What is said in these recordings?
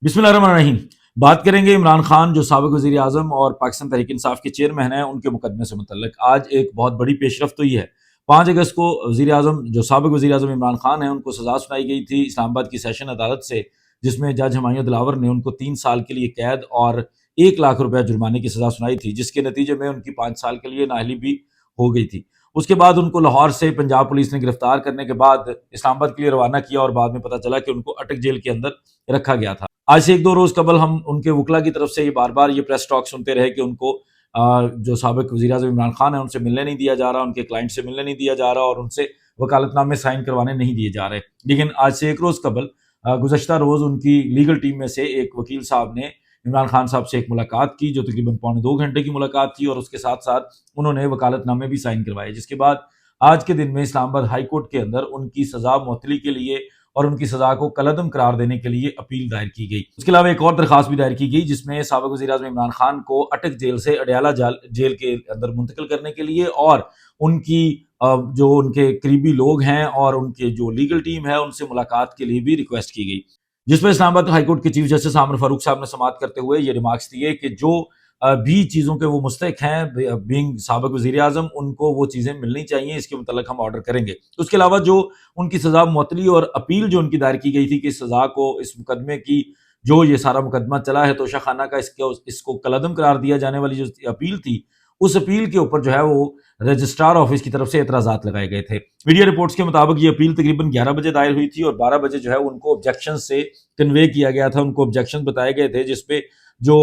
बिस्मिल्लाहिर्रहमानिर्रहीम। बात करेंगे इमरान खान जो साबिक वज़ीर आज़म और पाकिस्तान तहरीक इंसाफ के चेयरमैन हैं, उनके मुकदमे से मुतल्लिक आज एक बहुत बड़ी पेशरफ्त हुई है। 5 अगस्त को वज़ीर आज़म जो साबिक वज़ीर आज़म इमरान खान हैं, उनको सज़ा सुनाई गई थी इस्लामाबाद की सेशन अदालत से, जिसमें जज हुमायूं दिलावर ने उनको 3 साल के लिए कैद और 1 लाख रुपया जुर्माने की सज़ा सुनाई थी, जिसके नतीजे में उनकी 5 साल के लिए नाअहली भी हो गई थी। उसके बाद उनको लाहौर से पंजाब पुलिस ने गिरफ्तार करने के बाद इस्लामाबाद के लिए रवाना किया और बाद में पता चला कि उनको अटक जेल के अंदर रखा गया था। आज से 1-2 रोज़ कबल हम उनके वकला की तरफ से ये बार-बार ये प्रेस टॉक सुनते रहे कि उनको जो साबिक वज़ीर-ए-आज़म इमरान खान हैं, उनसे मिलने नहीं दिया जा रहा, उनके क्लाइंट से मिलने नहीं दिया जा रहा और उनसे वकालतनामे साइन करवाने नहीं दिए जा रहे। लेकिन आज से 1 रोज़ कबल गुज़श्ता रोज़ उनकी लीगल टीम में से एक वकील साहब ने इमरान खान साहब से एक मुलाकात की, जो तकरीबन पौने 2 घंटे की मुलाकात थी और उसके साथ-साथ उन्होंने वकालतनामे भी साइन करवाए। जिसके बाद आज के दिन में इस्लामाबाद हाई कोर्ट के अंदर उनकी सज़ा मुअत्तली के लिए और उनकी सज़ा को कलअदम करार देने के लिए अपील दायर की गई। उसके अलावा एक और दरख्वास्त भी दायर की गई, जिसमें साबिक वज़ीर-ए-आज़म इमरान खान को अटक जेल से अडयाला जेल के अंदर मुंतकिल करने के लिए और उनकी जो उनके करीबी लोग हैं और उनके जो लीगल टीम है, उनसे मुलाकात के लिए भी रिक्वेस्ट की गई। जिस पर इस्लामाबाद हाई कोर्ट के चीफ जस्टिस आमिर फारूक साहब ने समाअत करते हुए ये रिमार्क्स दिए कि जो भी चीज़ों के वो मुस्तहिक हैं बीइंग साबिक वज़ीर-ए-आज़म, उनको वो चीज़ें मिलनी चाहिए, इसके मुतल्लिक हम ऑर्डर करेंगे। उसके अलावा जो उनकी सज़ा मुअत्तली और अपील जो उनकी दायर की गई थी कि इस सज़ा को, इस मुकदमे की जो ये सारा मुकदमा चला है तोशा खाना का, इसको कलअदम करार दिया जाने वाली जो अपील थी, उस अपील के ऊपर जो है वो रजिस्ट्रार ऑफिस की तरफ से एतराज़ात लगाए गए थे। मीडिया रिपोर्ट्स के मुताबिक ये अपील तकरीबन 11 बजे दायर हुई थी और 12 बजे जो है उनको ऑब्जेक्शन से कन्वे किया गया था, उनको ऑब्जेक्शन बताए गए थे, जिसपे जो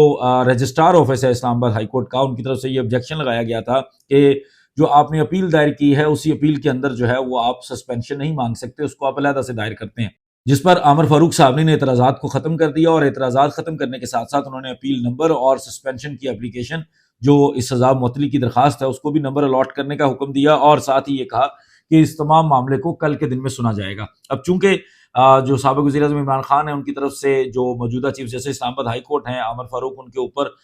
रजिस्ट्रार ऑफिस है इस्लामाबाद हाई कोर्ट का, उनकी तरफ से ये ऑब्जेक्शन लगाया गया था कि जो आपने अपील दायर की है, उसी अपील के अंदर जो है वो आप सस्पेंशन नहीं मांग सकते, उसको आप अलहदा से दायर करते हैं। जिस पर आमिर फारूक साहब ने एतराज़ात को ख़त्म कर दिया और एतराज़ात ख़त्म करने के साथ साथ उन्होंने अपील नंबर और सस्पेंशन की एप्लीकेशन, जो इस सज़ा मुअत्तली की दरख्वास्त है, उसको भी नंबर अलॉट करने का हुक्म दिया और साथ ही ये कहा कि इस तमाम मामले को कल के दिन में सुना जाएगा। अब चूंकि जो साबिक वज़ीर-ए-आज़म इमरान खान हैं, उनकी तरफ से जो मौजूदा chief justice Islamabad high court हैं आमिर फारूक, उनके ऊपर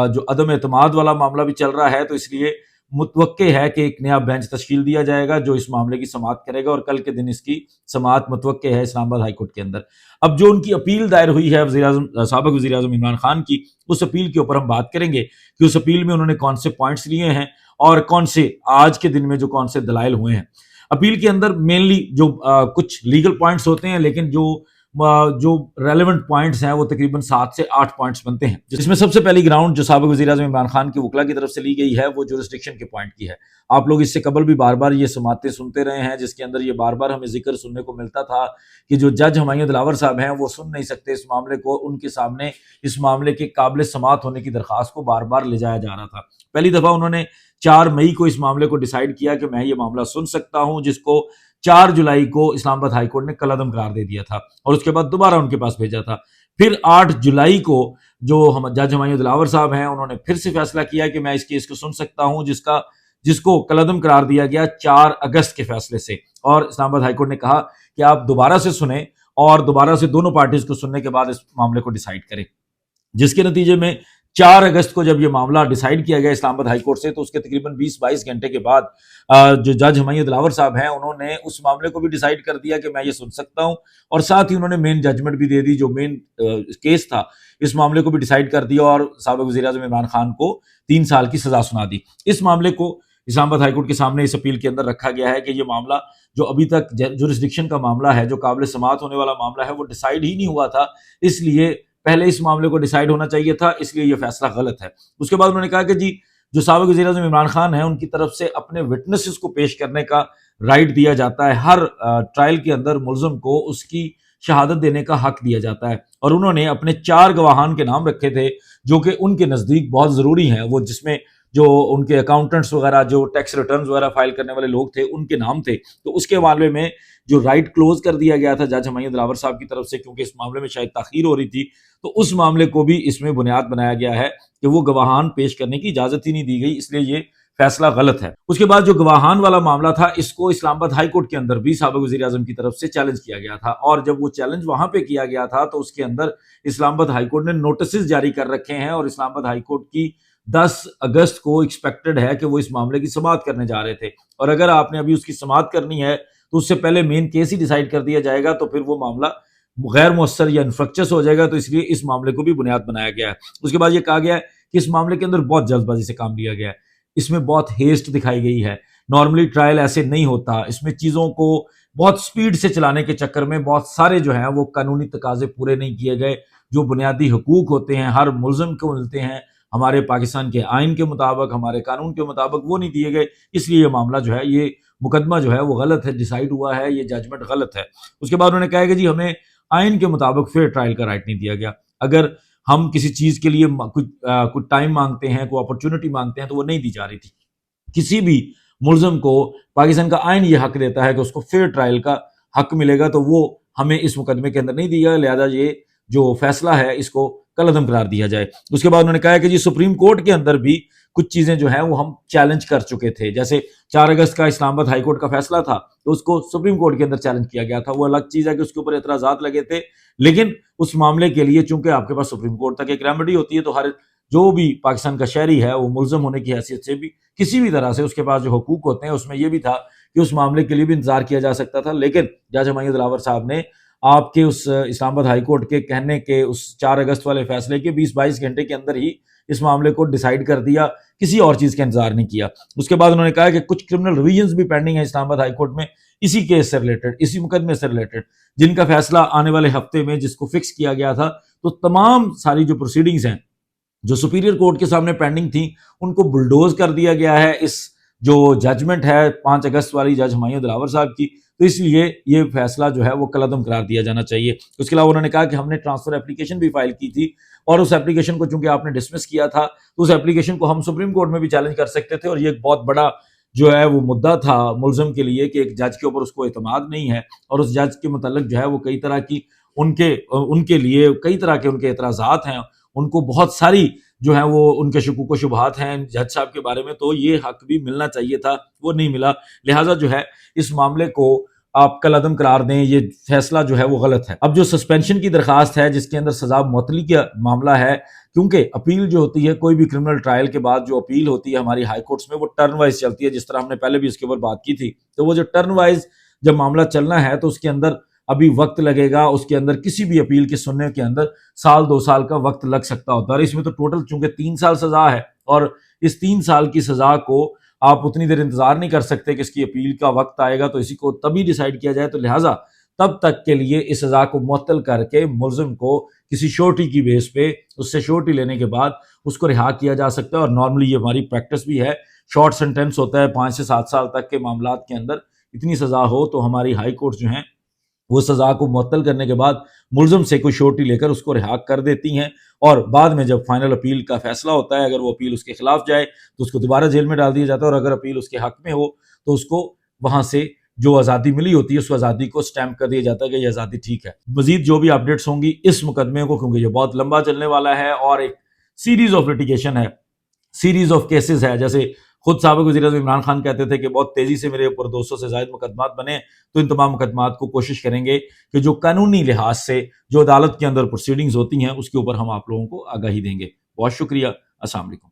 जो अदम एतमाद वाला मामला भी चल रहा है, तो इसलिए मुतवक्के है कि एक नया बेंच तश्कील दिया जाएगा जो इस मामले की समाअत करेगा और कल के दिन इसकी समाअत मुतवक्के है इस्लामाबाद हाई कोर्ट के अंदर। अब जो उनकी अपील दायर हुई है साबिक वज़ीर-ए-आज़म इमरान खान की, उस अपील के ऊपर हम बात करेंगे कि उस अपील में उन्होंने कौन से पॉइंट्स लिए हैं और कौन से आज के दिन में जो कौन से दलाइल हुए हैं। अपील के अंदर मेनली जो कुछ लीगल पॉइंट्स होते हैं, लेकिन जो रेलेवेंट पॉइंट्स हैं वो तकरीबन 7 से 8 पॉइंट्स बनते हैं, जिसमें सबसे पहली ग्राउंड जो साबिक वज़ीर-ए-आज़म इमरान खान की वकला की तरफ से ली गई है, वो जुरिस्डिक्शन के पॉइंट की है। आप लोग इससे कबल भी बार बार ये समातें सुनते रहे हैं, जिसके अंदर ये बार बार हमें जिक्र सुनने को मिलता था कि जो जज हुमायूं दिलावर साहब हैं वो सुन नहीं सकते इस मामले को, उनके सामने इस मामले के काबिल समाअत होने की दरख्वास्त को बार बार ले जाया जा रहा था। पहली दफ़ा उन्होंने 4 मई को इस मामले को डिसाइड किया कि मैं ये मामला सुन सकता हूँ, जिसको 4 जुलाई को इस्लामाबाद हाई कोर्ट ने कलअदम करार दे दिया था और उसके बाद दोबारा उनके पास भेजा था। फिर 8 जुलाई को जो हम जज हुमायूं दिलावर साहब हैं, उन्होंने फिर से फैसला किया कि मैं इस केस को सुन सकता हूँ, जिसको कलअदम करार दिया गया 4 अगस्त के फैसले से। और इस्लामाबाद हाई कोर्ट ने कहा कि आप दोबारा से सुने और दोबारा से दोनों पार्टीज को सुनने के बाद इस मामले को डिसाइड करें। जिसके नतीजे में 4 अगस्त को जब ये मामला डिसाइड किया गया इस्लामाबाद हाई कोर्ट से, तो उसके तकरीबन 20-22 घंटे के बाद जो जज हुमायूं दिलावर साहब हैं, उन्होंने उस मामले को भी डिसाइड कर दिया कि मैं ये सुन सकता हूं और साथ ही उन्होंने मेन जजमेंट भी दे दी, जो मेन केस था इस मामले को भी डिसाइड कर दिया और साबिक वज़ीर-ए-आज़म इमरान खान को 3 साल की सजा सुना दी। इस मामले को इस्लामाबाद हाई कोर्ट के सामने इस अपील के अंदर रखा गया है कि ये मामला जो अभी तक जुरिस्डिक्शन का मामला है, जो काबिल समाअत होने वाला मामला है, वो डिसाइड ही नहीं हुआ था, इसलिए पहले इस मामले को डिसाइड होना चाहिए था, इसलिए ये फैसला गलत है। उसके बाद उन्होंने कहा कि जी जो साबिक वज़ीर-ए-आज़म इमरान खान हैं, उनकी तरफ से अपने विटनेसेस को पेश करने का राइट दिया जाता है। हर ट्रायल के अंदर मुल्ज़िम को उसकी शहादत देने का हक दिया जाता है और उन्होंने अपने 4 गवाहान के नाम रखे थे, जो कि उनके नज़दीक बहुत ज़रूरी हैं। वो जिसमें जो उनके अकाउंटेंट्स वगैरह, जो टैक्स रिटर्न्स वगैरह फाइल करने वाले लोग थे, उनके नाम थे। तो उसके मामले में जो राइट क्लोज कर दिया गया था जज हुमायूं दिलावर साहब की तरफ से, क्योंकि इस मामले में शायद ताख़ीर हो रही थी, तो उस मामले को भी इसमें बुनियाद बनाया गया है कि वो गवाहान पेश करने की इजाज़त ही नहीं दी गई, इसलिए ये फैसला गलत है। उसके बाद जो गवाहान वाला मामला था, इसको इस्लामाबाद हाई कोर्ट के अंदर भी साबिक वज़ीर-ए-आज़म की तरफ से चैलेंज किया गया था और जब वो चैलेंज वहां पे किया गया था, तो उसके अंदर इस्लामाबाद हाई कोर्ट ने नोटिस जारी कर रखे हैं और इस्लामाबाद हाई कोर्ट की 10 अगस्त को एक्सपेक्टेड है कि वो इस मामले की समाअत करने जा रहे थे और अगर आपने अभी उसकी समाअत करनी है तो उससे पहले मेन केस ही डिसाइड कर दिया जाएगा, तो फिर वो मामला غیر مؤثر یا انفرکچس ہو جائے گا، تو اس لیے اس معاملے کو بھی بنیاد بنایا گیا ہے۔ اس کے بعد یہ کہا گیا ہے کہ اس معاملے کے اندر بہت جلد بازی سے کام لیا گیا ہے، اس میں بہت ہیسٹ دکھائی گئی ہے، نارملی ٹرائل ایسے نہیں ہوتا، اس میں چیزوں کو بہت سپیڈ سے چلانے کے چکر میں بہت سارے جو ہیں وہ قانونی تقاضے پورے نہیں کیے گئے، جو بنیادی حقوق ہوتے ہیں ہر ملزم کو ملتے ہیں ہمارے پاکستان کے آئین کے مطابق، ہمارے قانون کے مطابق، وہ نہیں دیے گئے، اس لیے یہ معاملہ جو ہے، یہ مقدمہ جو ہے وہ غلط ہے، ڈیسائیڈ ہوا ہے، یہ ججمنٹ غلط ہے۔ اس کے بعد انہوں نے کہا کہ جی ہمیں آئین کے مطابق فیئر ٹرائل کا رائٹ نہیں دیا گیا، اگر ہم کسی چیز کے لیے کچھ ٹائم مانگتے ہیں، کوئی اپرچونٹی مانگتے ہیں، تو وہ نہیں دی جا رہی تھی۔ کسی بھی ملزم کو پاکستان کا آئین یہ حق دیتا ہے کہ اس کو فیئر ٹرائل کا حق ملے گا، تو وہ ہمیں اس مقدمے کے اندر نہیں دیا، لہذا یہ جو فیصلہ ہے اس کو کالعدم قرار دیا جائے۔ اس کے بعد انہوں نے کہا کہ جی سپریم کورٹ کے اندر بھی کچھ چیزیں جو ہیں وہ ہم چیلنج کر چکے تھے، جیسے 4 اگست کا اسلام آباد ہائی کورٹ کا فیصلہ تھا، تو اس کو سپریم کورٹ کے اندر چیلنج کیا گیا تھا، وہ الگ چیز ہے کہ اس کے اوپر اعتراضات لگے تھے، لیکن اس معاملے کے لیے چونکہ آپ کے پاس سپریم کورٹ تک ایک ریمیڈی ہوتی ہے، تو ہر جو بھی پاکستان کا شہری ہے وہ ملزم ہونے کی حیثیت سے بھی کسی بھی طرح سے اس کے پاس جو حقوق ہوتے ہیں، اس میں یہ بھی تھا کہ اس معاملے کے لیے بھی انتظار کیا جا سکتا تھا، لیکن جج ہمایوں دلاور صاحب نے آپ کے اس اسلام آباد ہائی کورٹ کے کہنے کے اس 4 اگست والے فیصلے کے 20-22 گھنٹے کے اندر ہی اس معاملے کو ڈیسائیڈ کر دیا، کسی اور چیز کا انتظار نہیں کیا۔ اس کے بعد انہوں نے کہا کہ کچھ کرمنل ریویژنز بھی پینڈنگ ہیں اسلام آباد ہائی کورٹ میں، اسی کیس سے ریلیٹڈ، اسی مقدمے سے ریلیٹڈ، جن کا فیصلہ آنے والے ہفتے میں جس کو فکس کیا گیا تھا، تو تمام ساری جو پروسیڈنگز ہیں جو سپیریئر کورٹ کے سامنے پینڈنگ تھیں، ان کو بلڈوز کر دیا گیا ہے اس جو ججمنٹ ہے 5 اگست والی جج ہمایوں دلاور صاحب کی، تو اس لیے یہ فیصلہ جو ہے وہ کالعدم قرار دیا جانا چاہیے۔ اس کے علاوہ انہوں نے کہا کہ ہم نے ٹرانسفر اپلیکیشن بھی فائل کی تھی، اور اس اپلیکیشن کو چونکہ آپ نے ڈسمس کیا تھا، تو اس اپلیکیشن کو ہم سپریم کورٹ میں بھی چیلنج کر سکتے تھے، اور یہ ایک بہت بڑا جو ہے وہ مدعا تھا ملزم کے لیے کہ ایک جج کے اوپر اس کو اعتماد نہیں ہے، اور اس جج کے متعلق جو ہے وہ کئی طرح کی ان کے لیے کئی طرح کے ان کے اعتراضات ہیں، ان کو بہت ساری جو ہیں وہ ان کے شکوک و شبہات ہیں جج صاحب کے بارے میں، تو یہ حق بھی ملنا چاہیے تھا، وہ نہیں ملا، لہٰذا جو ہے اس معاملے کو آپ کالعدم قرار دیں، یہ فیصلہ جو ہے وہ غلط ہے۔ اب جو سسپینشن کی درخواست ہے جس کے اندر سزا معطلی کا معاملہ ہے، کیونکہ اپیل جو ہوتی ہے کوئی بھی کرمنل ٹرائل کے بعد جو اپیل ہوتی ہے ہماری ہائی کورٹس میں، وہ ٹرن وائز چلتی ہے، جس طرح ہم نے پہلے بھی اس کے اوپر بات کی تھی، تو وہ جو ٹرن وائز جب معاملہ چلنا ہے تو اس کے اندر ابھی وقت لگے گا، اس کے اندر کسی بھی اپیل کے سننے کے اندر 1-2 سال کا وقت لگ سکتا ہوتا ہے، اور اس میں تو ٹوٹل چونکہ 3 سال سزا ہے، اور اس 3 سال کی سزا کو آپ اتنی دیر انتظار نہیں کر سکتے کہ اس کی اپیل کا وقت آئے گا تو اسی کو تبھی ڈیسائیڈ کیا جائے، تو لہٰذا تب تک کے لیے اس سزا کو معطل کر کے ملزم کو کسی شورٹی کی بیس پہ اس سے شورٹی لینے کے بعد اس کو رہا کیا جا سکتا ہے، اور نارملی یہ ہماری پریکٹس بھی ہے، شارٹ سینٹینس ہوتا ہے 5 سے 7 سال تک کے معاملات کے اندر اتنی سزا ہو تو ہماری ہائی کورٹ جو ہیں وہ سزا کو معطل کرنے کے بعد ملزم سے کوئی شورٹی لے کر اس کو رہا کر دیتی ہیں، اور بعد میں جب فائنل اپیل کا فیصلہ ہوتا ہے، اگر وہ اپیل اس کے خلاف جائے تو اس کو دوبارہ جیل میں ڈال دیا جاتا ہے، اور اگر اپیل اس کے حق میں ہو تو اس کو وہاں سے جو آزادی ملی ہوتی ہے اس آزادی کو سٹیمپ کر دیا جاتا ہے کہ یہ آزادی ٹھیک ہے۔ مزید جو بھی اپڈیٹس ہوں گی اس مقدمے کو، کیونکہ یہ بہت لمبا چلنے والا ہے اور ایک سیریز آف لٹیگیشن ہے، سیریز آف کیسز ہے، جیسے خود سابق وزیر اعظم عمران خان کہتے تھے کہ بہت تیزی سے میرے اوپر 200 سے زائد مقدمات بنے، تو ان تمام مقدمات کو کوشش کریں گے کہ جو قانونی لحاظ سے جو عدالت کے اندر پروسیڈنگز ہوتی ہیں اس کے اوپر ہم آپ لوگوں کو آگاہی دیں گے۔ بہت شکریہ، السلام علیکم۔